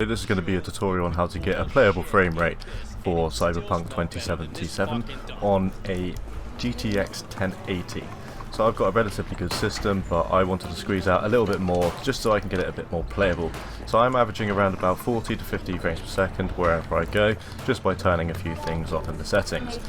this is going to be a tutorial on how to get a playable frame rate for Cyberpunk 2077 on a GTX 1080. So I've got a relatively good system, but I wanted to squeeze out a little bit more just so I can get it a bit more playable. So I'm averaging around about 40 to 50 frames per second wherever I go, just by turning a few things off in the settings.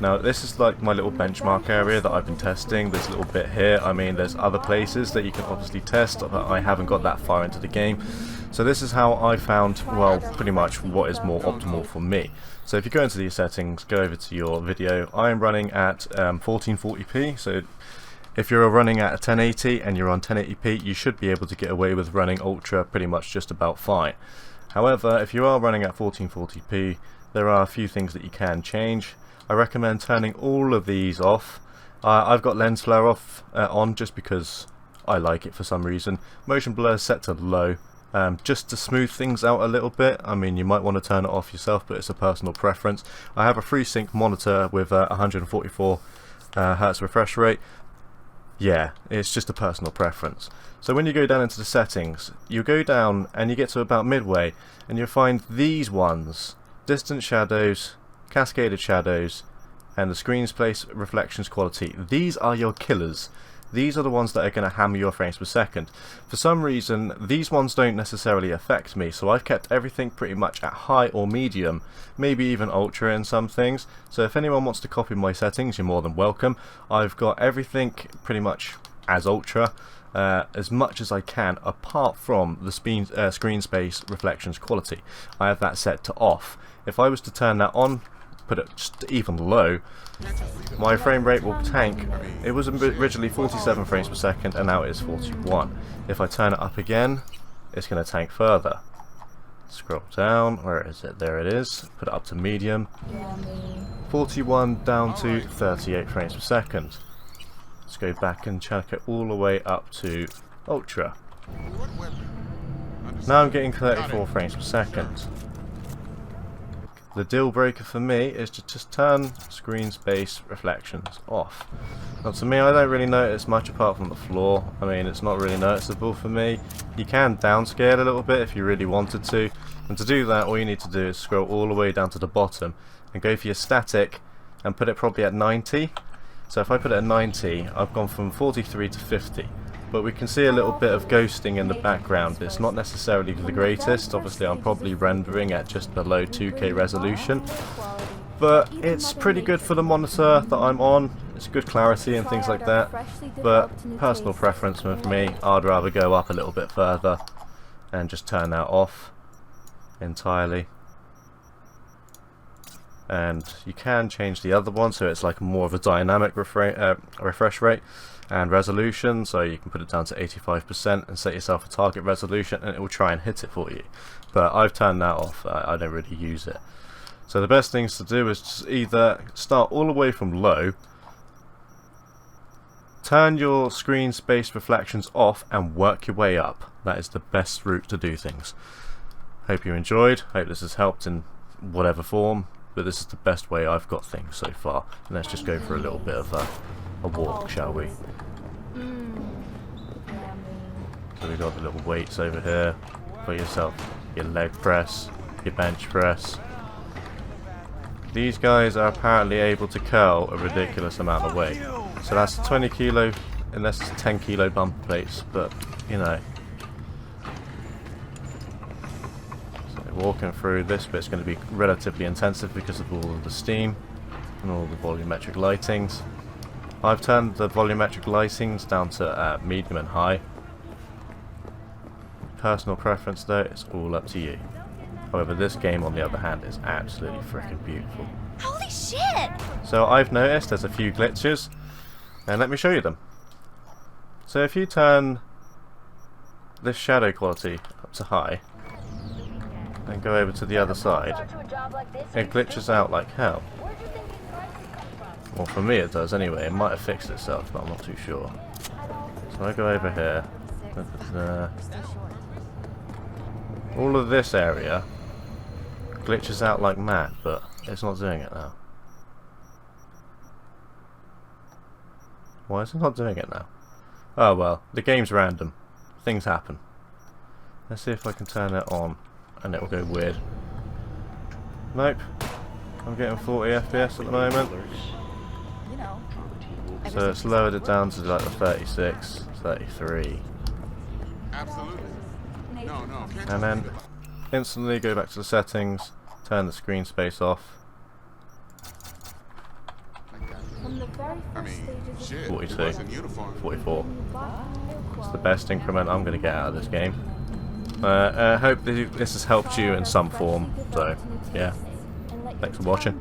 Now this is like my little benchmark area that I've been testing, this little bit here. I mean, there's other places that you can obviously test, but I haven't got that far into the game. So this is how I found, well, pretty much what is more optimal for me. So if you go into these settings, go over to your video, I am running at 1440p, so if you're running at a 1080 and you're on 1080p, you should be able to get away with running Ultra pretty much just about fine. However, if you are running at 1440p, there are a few things that you can change. I recommend turning all of these off. I've got lens flare off on just because I like it for some reason. Motion blur is set to low, just to smooth things out a little bit. I mean, you might want to turn it off yourself, but it's a personal preference. I have a FreeSync monitor with 144 Hz refresh rate. Yeah, it's just a personal preference. So when you go down into the settings, you go down and you get to about midway and you'll find these ones: distant shadows, cascaded shadows, and the screen space reflections quality. These are your killers. These are the ones that are going to hammer your frames per second. For some reason, these ones don't necessarily affect me, so I've kept everything pretty much at high or medium, maybe even ultra in some things. So if anyone wants to copy my settings, you're more than welcome. I've got everything pretty much as ultra, as much as I can, apart from the screen space reflections quality. I have that set to off. If I was to turn that on, put it just even low, my frame rate will tank. It was originally 47 frames per second and now it is 41. If I turn it up again, it's going to tank further. Scroll down, where is it? There it is. Put it up to medium. 41 down to 38 frames per second. Let's go back and check it all the way up to ultra. Now I'm getting 34 frames per second. The deal breaker for me is to just turn screen space reflections off. Now to me, I don't really notice much apart from the floor. I mean, it's not really noticeable for me. You can downscale a little bit if you really wanted to, and to do that all you need to do is scroll all the way down to the bottom and go for your static and put it probably at 90. So if I put it at 90, I've gone from 43 to 50. But we can see a little bit of ghosting in the background. It's not necessarily the greatest. Obviously I'm probably rendering at just below 2K resolution, but it's pretty good for the monitor that I'm on. It's good clarity and things like that, but personal preference with me, I'd rather go up a little bit further and just turn that off entirely. And you can change the other one so it's like more of a dynamic refresh rate and resolution, so you can put it down to 85% and set yourself a target resolution and it will try and hit it for you. But I've turned that off. I don't really use it. So the best things to do is just either start all the way from low, turn your screen space reflections off and work your way up. That is the best route to do things. Hope you enjoyed. Hope this has helped in whatever form, but this is the best way I've got things so far. And let's just go for a little bit of a walk, shall we? So we've got the little weights over here for yourself, your leg press, your bench press. These guys are apparently able to curl a ridiculous amount of weight. So that's 20 kilo, unless it's 10 kilo bumper plates, but you know. So walking through this bit's going to be relatively intensive because of all of the steam and all the volumetric lightings. I've turned the volumetric lightings down to medium and high. Personal preference though, it's all up to you. However, this game on the other hand is absolutely freaking beautiful. Holy shit! So I've noticed there's a few glitches, and let me show you them. So if you turn this shadow quality up to high and go over to the other side, it glitches out like hell. Well, for me it does anyway. It might have fixed itself, but I'm not too sure. So I go over here. All of this area glitches out like mad, but it's not doing it now. Why is it not doing it now? Oh well, the game's random. Things happen. Let's see if I can turn it on and it will go weird. Nope. I'm getting 40 FPS at the moment. So it's lowered it down to like the 36, 33. Absolutely. No. And then instantly go back to the settings, turn the screen space off. I mean, shit. 42, 44. It's the best increment I'm going to get out of this game. I hope this has helped you in some form. So, yeah. Thanks for watching.